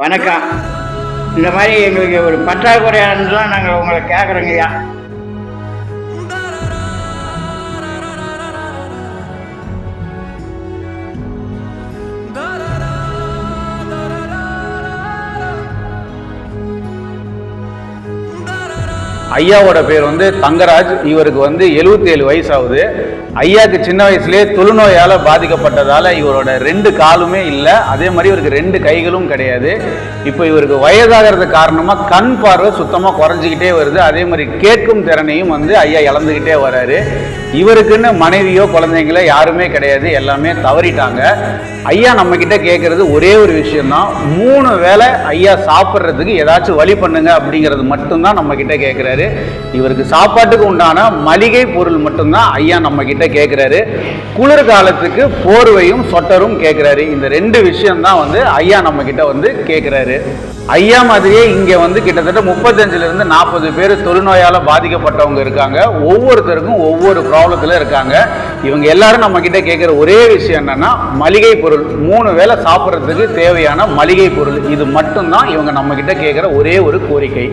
வணக்கம். இந்த மாதிரி எங்களுக்கு ஒரு பற்றாக்குறையானதுலாம் நாங்கள் உங்களை கேட்குறோங்கய்யா. ஐயாவோட பேர் தங்கராஜ். இவருக்கு 77 வயசு ஆகுது. ஐயாவுக்கு சின்ன வயசுலேயே தொழுநோயால் பாதிக்கப்பட்டதால் இவரோட 2 காலுமே இல்லை. அதே மாதிரி இவருக்கு 2 கைகளும் கிடையாது. இப்போ இவருக்கு வயதாகிறது காரணமாக கண் பார்வை சுத்தமாக குறைஞ்சிக்கிட்டே வருது. அதே மாதிரி கேட்கும் திறனையும் ஐயா இழந்துக்கிட்டே வராரு. இவருக்குன்னு மனைவியோ குழந்தைங்களோ யாருமே கிடையாது, எல்லாமே தவறிட்டாங்க. ஐயா நம்ம கிட்ட கேட்கறது ஒரே ஒரு விஷயம்தான், 3 வேளை ஐயா சாப்பிட்றதுக்கு ஏதாச்சும் வழி பண்ணுங்க அப்படிங்கிறது மட்டும்தான் நம்ம கிட்ட கேட்குறாரு. இவருக்கு சாப்பாட்டுக்கு உண்டான மளிகை பொருள் மட்டும்தான் ஐயா நம்ம கிட்ட கேட்குறாரு. குளிர்காலத்துக்கு போர்வையும் சொட்டரும் கேட்குறாரு. இந்த 2 விஷயம்தான் ஐயா நம்ம கிட்ட கேட்குறாரு. ஐயா மாதிரியே இங்கே கிட்டத்தட்ட 35லிருந்து 40 பேர் தொழுநோயால் பாதிக்கப்பட்டவங்க இருக்காங்க. ஒவ்வொருத்தருக்கும் ஒவ்வொரு ப்ராப்ளத்தில் இருக்காங்க. இவங்க எல்லாரும் நம்ம கிட்ட கேட்குற ஒரே விஷயம் என்னன்னா, மளிகை பொருள், 3 வேளை சாப்பிட்றதுக்கு தேவையான மளிகை பொருள். இது மட்டும்தான் இவங்க நம்ம கிட்ட கேட்குற ஒரே ஒரு கோரிக்கை.